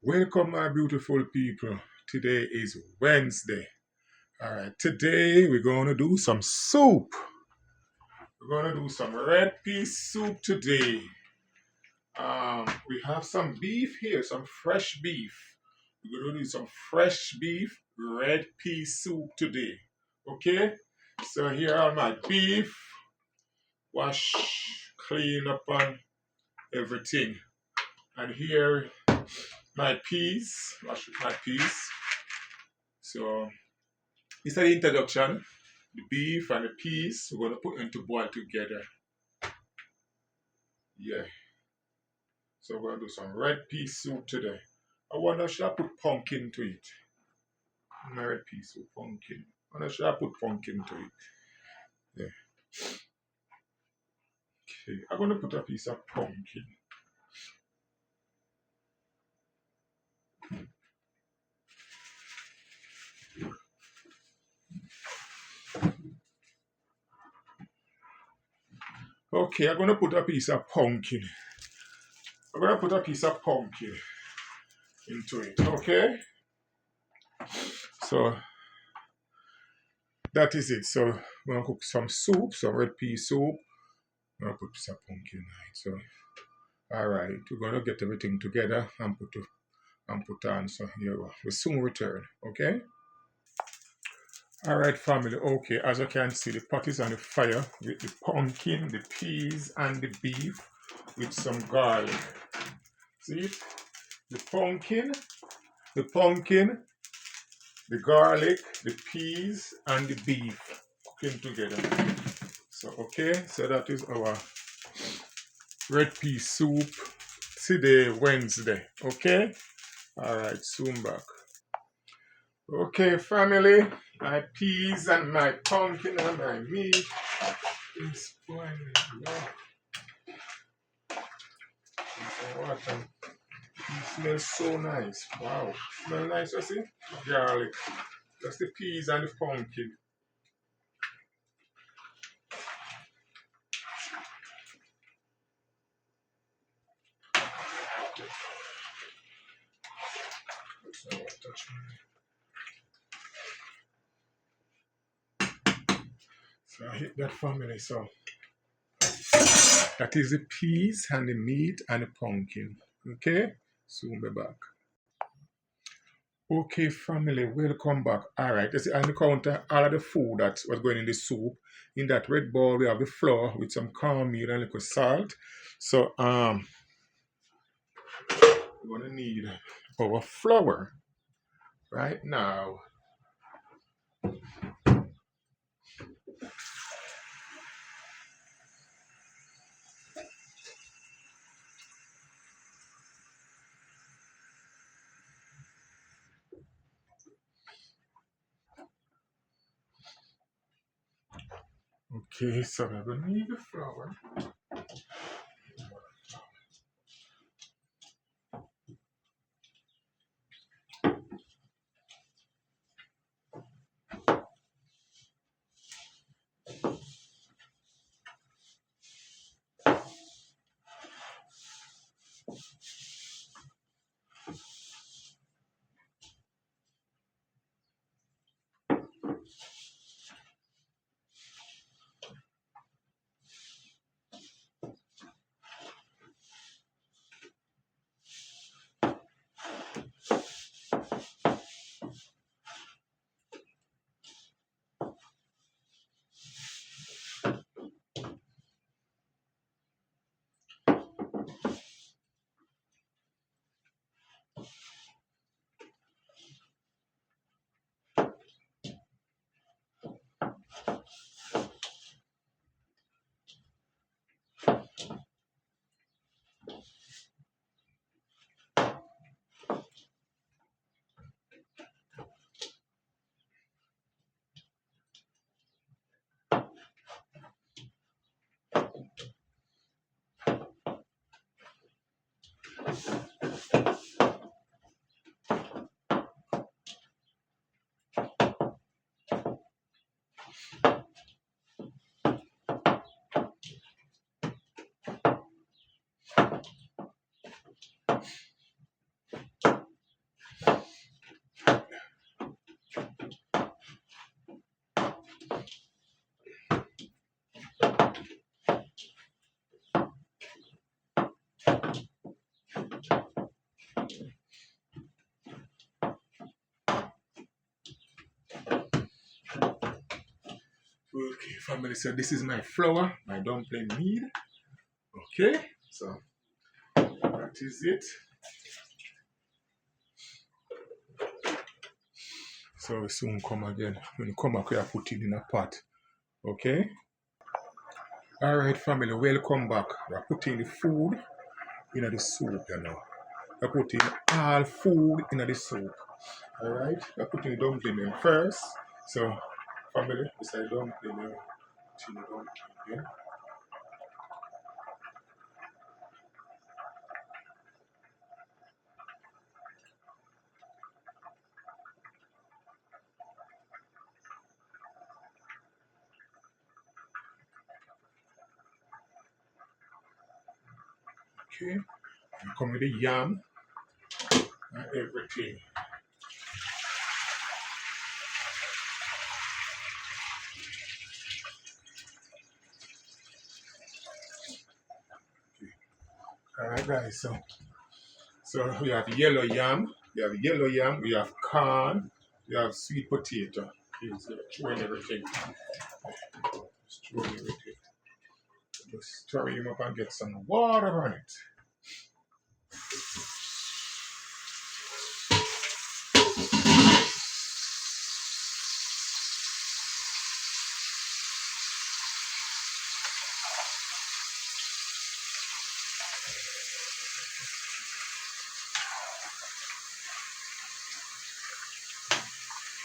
Welcome, my beautiful people. Today is Wednesday. All right, today we're going to do some soup. We're going to do some red pea soup today. We have some beef here, some fresh beef. We're going to do some fresh beef red pea soup today. Okay? So here are my beef. Wash, clean up on everything. And here my peas. Wash my peas. So this is the introduction. The beef and the peas, we're going to put into boil together. Yeah. So we're going to do some red pea soup today. I wonder should I put pumpkin to it? My red pea soup, pumpkin. I wonder should I put pumpkin to it? Yeah. Okay. I'm going to put a piece of pumpkin. Okay, I'm going to put a piece of pumpkin. I'm going to put a piece of pumpkin into it. Okay? So that is it. So we're going to cook some soup, some red pea soup. I'm going to put some pumpkin in it. So alright, we're gonna get everything together and put on. So here we go. We'll soon return. Okay? Alright, family. Okay, as you can see, the pot is on the fire with the pumpkin, the peas, and the beef with some garlic. See it? The pumpkin, the garlic, the peas, and the beef cooking together. So okay, so that is our red pea soup today, Wednesday. Okay? Alright, soon back. Okay, family, my peas and my pumpkin and my meat is boiling. Wow. Water. It smells so nice. Wow. Smell nice, you see? Garlic. That's the peas and the pumpkin. So, touch so I hit that, family. So that is the peas and the meat and the pumpkin. Okay? Soon be back. Okay, family, welcome back. All right, let's see, on the counter, all of the food that was going in the soup. In that red bowl, we have the flour with some cornmeal and little salt. So, we're gonna need our flour right now. Okay, so we're gonna need the flour. Okay, family, so this is my flour, my dumpling meal. Okay, so that is it. So we soon come again. When you come back, we are put it in a pot. Okay? Alright, family, welcome back. We are putting the food in the soup, you know. We are putting all food in the soup. Alright? We are putting the dumpling in first. So, family, this is dumpling. Putting the dumpling in. Okay? And come with the yam and everything. Alright, guys, so we have yellow yam, we have corn, we have sweet potato. Okay, so throwing everything. Just throwing everything. Just stir him up and get some water on it.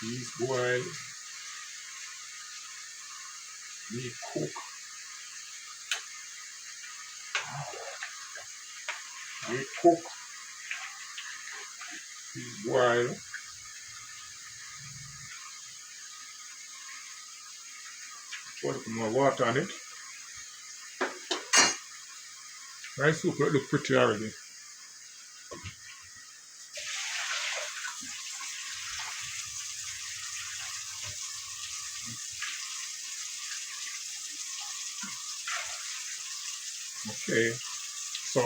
Please boil, leave cook, leave cook, please boil. Put some more water on it. My soup look pretty already. Okay. So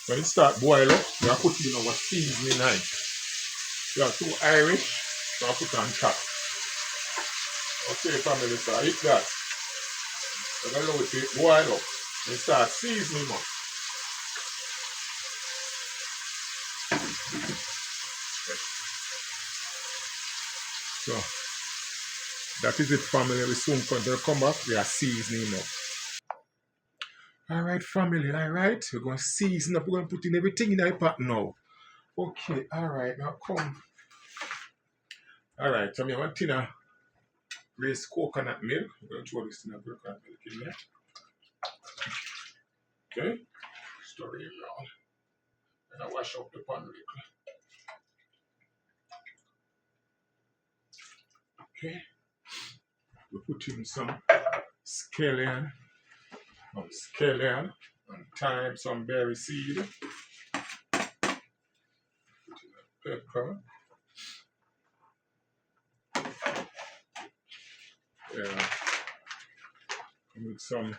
when it start boil up, we are putting our seasoning on it. We are too Irish, so I put on top. Okay, family, so I hit that. So I allow it to boil up and start seasoning up. So that is it, family. We soon going to come back. We are seasoning up. Alright, family, alright. We're going to season up. We're going to put in everything in the pot now. Okay, alright, now come. Alright, so I'm going to raise coconut milk. We're going to throw this in a coconut milk in there. Okay, stir it around. And I wash up the pan a little. Okay, we put in some scallion, and thyme, some berry seed. Put in a pepper. Yeah, with some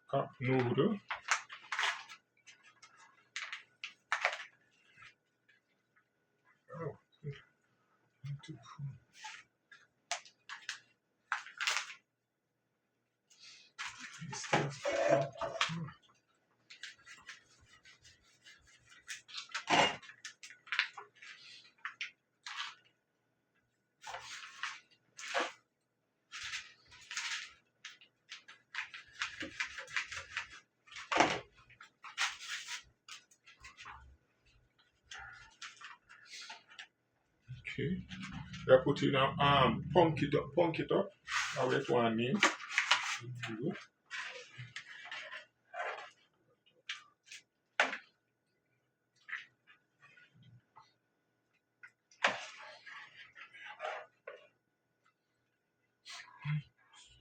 cup noodle. Oh, okay. I put in a punk it up. How that one name.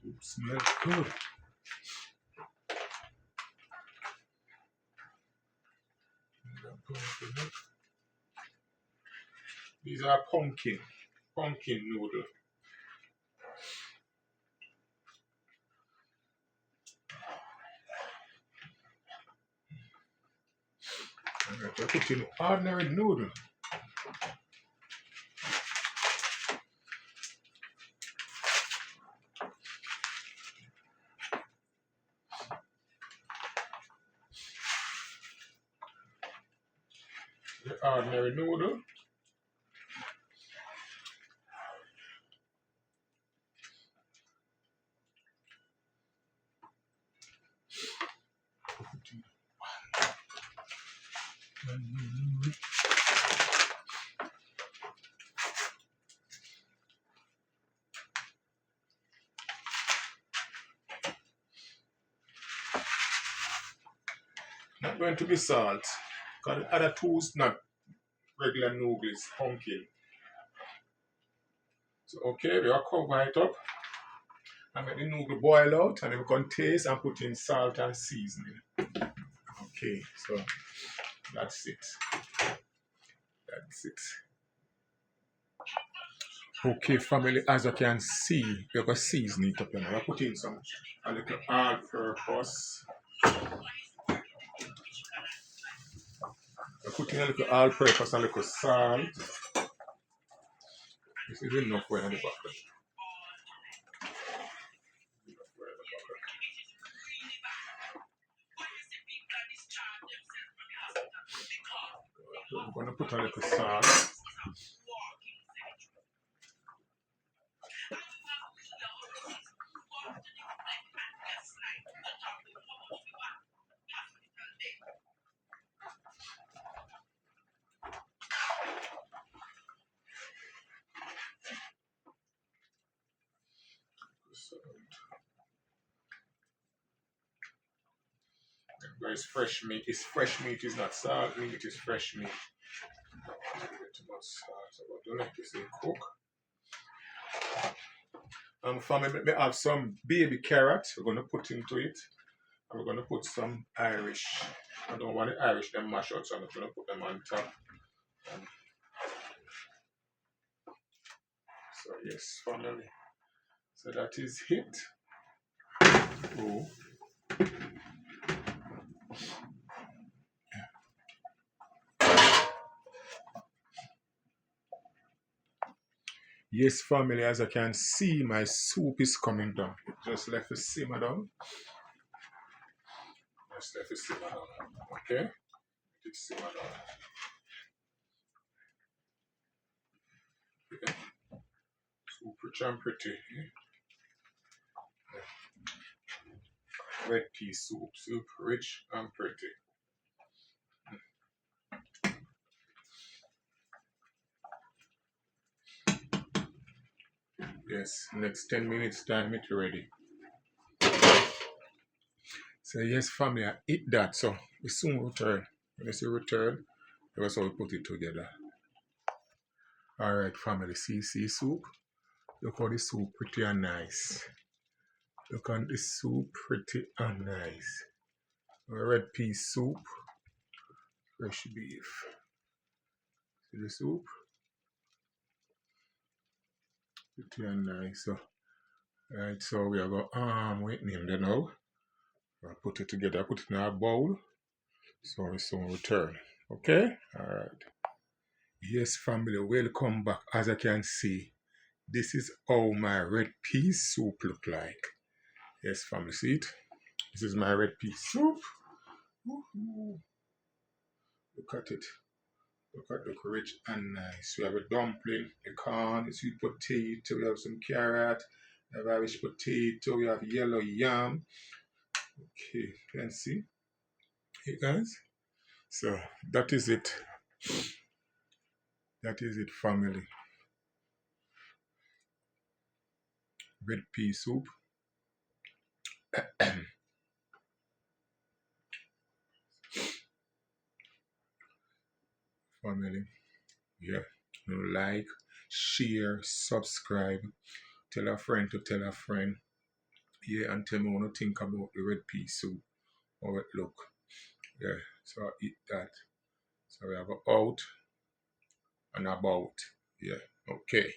It smells good. These are pumpkin noodle. Alright, I put in ordinary noodle. The ordinary noodle. Not going to be salt. Because the other two is not regular noodle, it's pumpkin. So okay, we are cover it up and let the noodle boil out and then we can taste and put in salt and seasoning. Okay, so that's it. That's it. Okay, family, as you can see, you're going to season it up. You know. We're putting some a little all-purpose. We're putting a little all-purpose and a little salt. This is enough for in the bucket. I'm going to put a little salt. It's fresh meat. It's fresh meat. It's not salt meat. It's fresh meat. Too much salt. So don't let this thing cook. Family, we have some baby carrot. We're going to put into it. And we're going to put some Irish. I don't want the Irish them mash out, so I'm going to put them on top. So yes, family. So that is it. Oh. Yes, family, as I can see, my soup is coming down. Just left it simmer down. Just left it simmer down. Okay? It simmer down. Okay. Soup rich and pretty. Red pea soup. Soup rich and pretty. Yes, next 10 minutes time it's ready. So yes, family, I eat that. So we soon return. When I say return, that's how we put it together. Alright, family, see soup. Look how the soup pretty and nice. Look on the soup pretty and nice. Red pea soup. Fresh beef. See the soup? Pretty and nice. So, right, so we are going with name there now. I'll put it together, put it in our bowl. So we soon return. Okay? Alright. Yes, family, welcome back. As I can see, this is how my red pea soup look like. Yes, family, see it? This is my red pea soup. Woohoo. Look at it. Look at the rich and nice. We have a dumpling, a corn, a sweet potato, we have some carrot, we have Irish potato, we have yellow yam. Okay, you can see. Hey guys. So that is it. That is it, family. Red pea soup. Family. Yeah. Like, share, subscribe. Tell a friend to tell a friend. Yeah, and tell me what you think about the red pea soup. How it look. Yeah. So I eat that. So we have a out and about. Yeah. Okay.